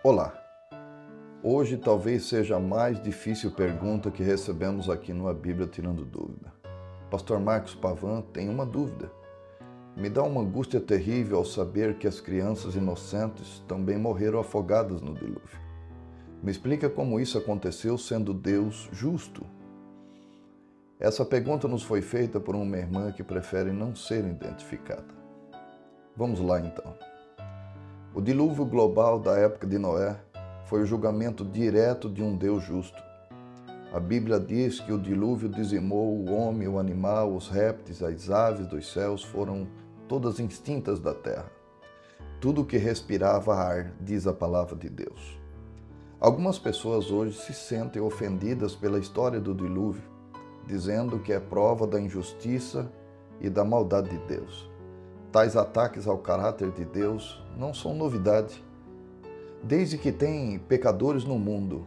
Olá! Hoje talvez seja a mais difícil pergunta que recebemos aqui no A Bíblia Tirando Dúvida. Pastor Marcos Pavan tem uma dúvida. Me dá uma angústia terrível ao saber que as crianças inocentes também morreram afogadas no dilúvio. Me explica como isso aconteceu sendo Deus justo? Essa pergunta nos foi feita por uma irmã que prefere não ser identificada. Vamos lá então. O dilúvio global da época de Noé foi o julgamento direto de um Deus justo. A Bíblia diz que o dilúvio dizimou o homem, o animal, os répteis, as aves dos céus foram todas extintas da terra. Tudo que respirava ar, diz a palavra de Deus. Algumas pessoas hoje se sentem ofendidas pela história do dilúvio, dizendo que é prova da injustiça e da maldade de Deus. Tais ataques ao caráter de Deus não são novidade. Desde que tem pecadores no mundo,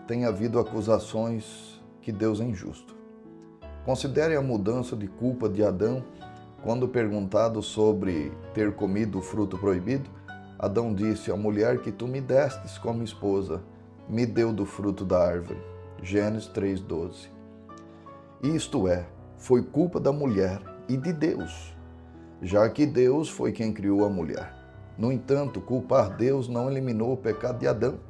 tem havido acusações que Deus é injusto. Considere a mudança de culpa de Adão quando perguntado sobre ter comido o fruto proibido. Adão disse: a mulher que tu me destes como esposa me deu do fruto da árvore. Gênesis 3:12. Isto é, foi culpa da mulher e de Deus, já que Deus foi quem criou a mulher. No entanto, culpar Deus não eliminou o pecado de Adão,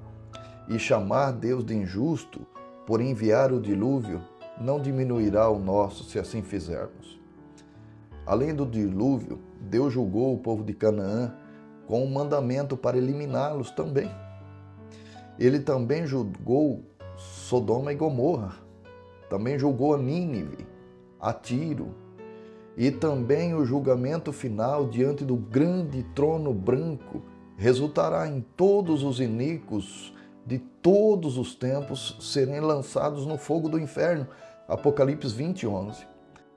e chamar Deus de injusto por enviar o dilúvio não diminuirá o nosso se assim fizermos. Além do dilúvio, Deus julgou o povo de Canaã com um mandamento para eliminá-los também. Ele também julgou Sodoma e Gomorra, também julgou a Nínive, a Tiro, e também o julgamento final diante do grande trono branco resultará em todos os iníquos de todos os tempos serem lançados no fogo do inferno. Apocalipse 20:11.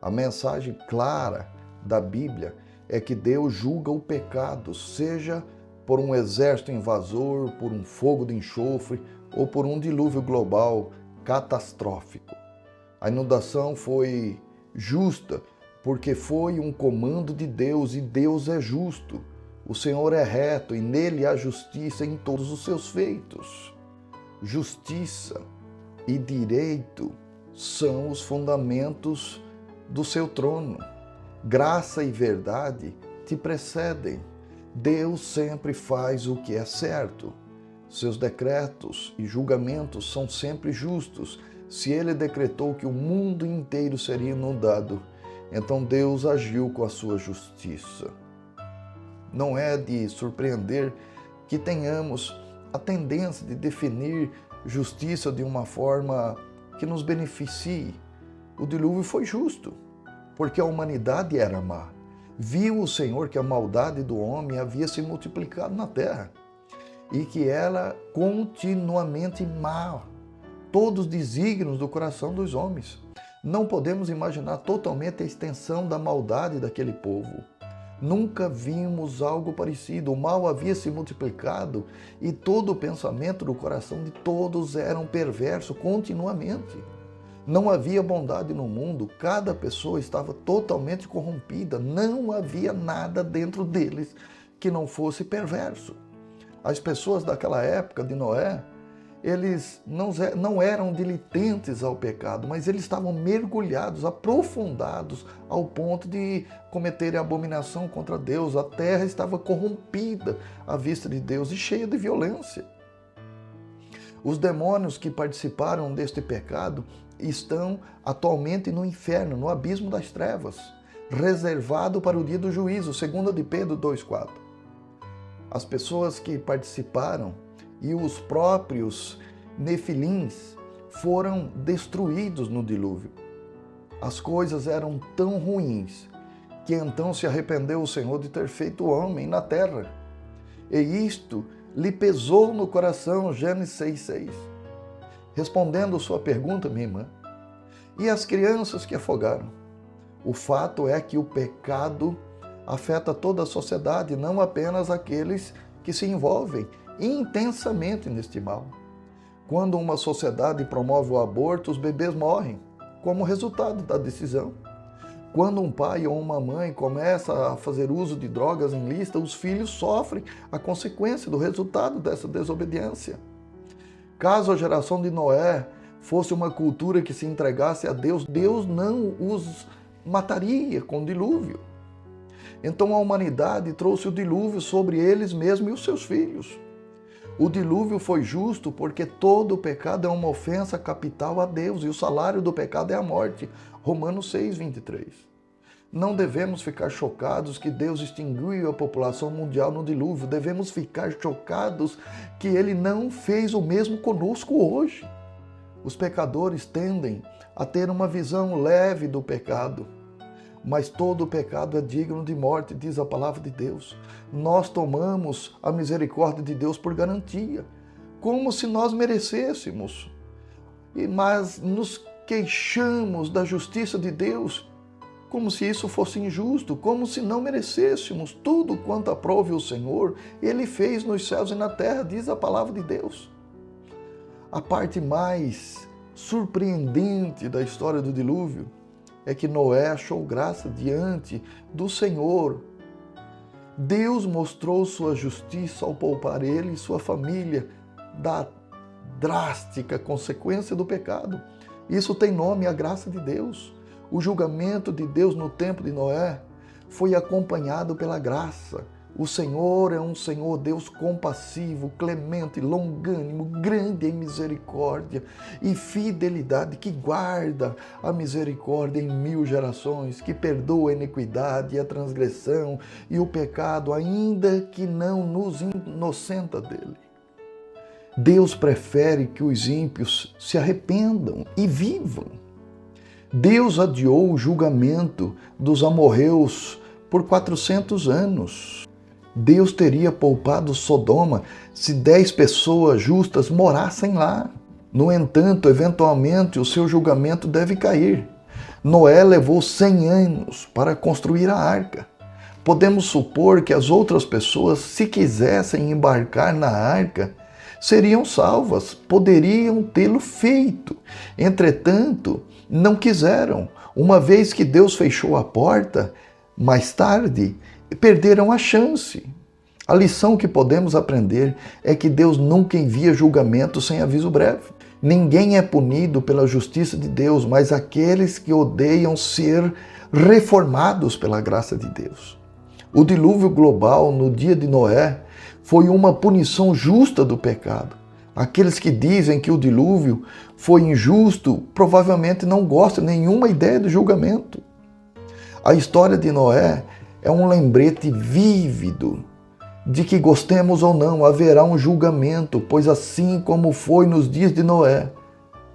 A mensagem clara da Bíblia é que Deus julga o pecado, seja por um exército invasor, por um fogo de enxofre ou por um dilúvio global catastrófico. A inundação foi justa porque foi um comando de Deus, e Deus é justo. O Senhor é reto e nele há justiça em todos os seus feitos. Justiça e direito são os fundamentos do seu trono. Graça e verdade te precedem. Deus sempre faz o que é certo. Seus decretos e julgamentos são sempre justos. Se ele decretou que o mundo inteiro seria inundado, então Deus agiu com a sua justiça. Não é de surpreender que tenhamos a tendência de definir justiça de uma forma que nos beneficie. O dilúvio foi justo, porque a humanidade era má. Viu o Senhor que a maldade do homem havia se multiplicado na terra e que ela continuamente má. Todos os desígnios do coração dos homens. Não podemos imaginar totalmente a extensão da maldade daquele povo. Nunca vimos algo parecido. O mal havia se multiplicado e todo o pensamento do coração de todos era perverso continuamente. Não havia bondade no mundo, cada pessoa estava totalmente corrompida. Não havia nada dentro deles que não fosse perverso. As pessoas daquela época de Noé, eles não eram diligentes ao pecado, mas eles estavam mergulhados, aprofundados, ao ponto de cometerem abominação contra Deus. A terra estava corrompida à vista de Deus e cheia de violência. Os demônios que participaram deste pecado estão atualmente no inferno, no abismo das trevas, reservado para o dia do juízo, 2 de Pedro 2:4. As pessoas que participaram e os próprios nefilins foram destruídos no dilúvio. As coisas eram tão ruins que então se arrependeu o Senhor de ter feito o homem na terra. E isto lhe pesou no coração, Gênesis 6:6. Respondendo sua pergunta, minha irmã, e as crianças que afogaram? O fato é que o pecado afeta toda a sociedade, não apenas aqueles que se envolvem intensamente neste mal. Quando uma sociedade promove o aborto, os bebês morrem como resultado da decisão. Quando um pai ou uma mãe começa a fazer uso de drogas ilícitas, os filhos sofrem a consequência do resultado dessa desobediência. Caso a geração de Noé fosse uma cultura que se entregasse a Deus, Deus não os mataria com dilúvio. Então a humanidade trouxe o dilúvio sobre eles mesmos e os seus filhos. O dilúvio foi justo porque todo pecado é uma ofensa capital a Deus e o salário do pecado é a morte. Romanos 6, 23. Não devemos ficar chocados que Deus extinguiu a população mundial no dilúvio. Devemos ficar chocados que Ele não fez o mesmo conosco hoje. Os pecadores tendem a ter uma visão leve do pecado. Mas todo pecado é digno de morte, diz a palavra de Deus. Nós tomamos a misericórdia de Deus por garantia, como se nós merecêssemos. Mas nos queixamos da justiça de Deus, como se isso fosse injusto, como se não merecêssemos. Tudo quanto aprove o Senhor, Ele fez nos céus e na terra, diz a palavra de Deus. A parte mais surpreendente da história do dilúvio é que Noé achou graça diante do Senhor. Deus mostrou sua justiça ao poupar ele e sua família da drástica consequência do pecado. Isso tem nome, a graça de Deus. O julgamento de Deus no tempo de Noé foi acompanhado pela graça. O Senhor é um Senhor, Deus compassivo, clemente, longânimo, grande em misericórdia e fidelidade, que guarda a misericórdia em 1000 gerações, que perdoa a iniquidade e a transgressão e o pecado, ainda que não nos inocenta dele. Deus prefere que os ímpios se arrependam e vivam. Deus adiou o julgamento dos amorreus por 400 anos. Deus teria poupado Sodoma se 10 pessoas justas morassem lá. No entanto, eventualmente, o seu julgamento deve cair. Noé levou 100 anos para construir a arca. Podemos supor que as outras pessoas, se quisessem embarcar na arca, seriam salvas, poderiam tê-lo feito. Entretanto, não quiseram, uma vez que Deus fechou a porta, mais tarde, perderam a chance. A lição que podemos aprender é que Deus nunca envia julgamento sem aviso breve. Ninguém é punido pela justiça de Deus, mas aqueles que odeiam ser reformados pela graça de Deus. O dilúvio global no dia de Noé foi uma punição justa do pecado. Aqueles que dizem que o dilúvio foi injusto provavelmente não gostam de nenhuma ideia de julgamento. A história de Noé é um lembrete vívido de que, gostemos ou não, haverá um julgamento, pois assim como foi nos dias de Noé,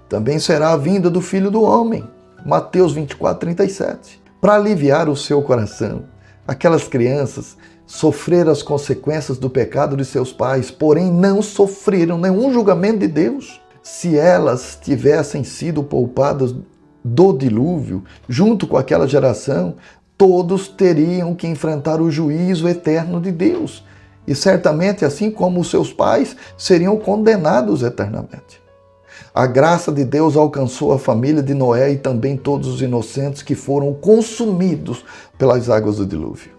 também será a vinda do Filho do Homem. Mateus 24, 37. Para aliviar o seu coração, aquelas crianças sofreram as consequências do pecado de seus pais, porém não sofreram nenhum julgamento de Deus. Se elas tivessem sido poupadas do dilúvio, junto com aquela geração, todos teriam que enfrentar o juízo eterno de Deus. E certamente, assim como os seus pais, seriam condenados eternamente. A graça de Deus alcançou a família de Noé e também todos os inocentes que foram consumidos pelas águas do dilúvio.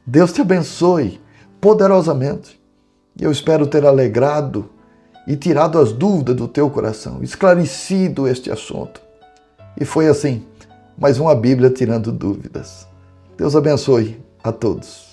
Deus te abençoe poderosamente. Eu espero ter alegrado e tirado as dúvidas do teu coração, esclarecido este assunto. E foi assim, mais uma Bíblia tirando dúvidas. Deus abençoe a todos.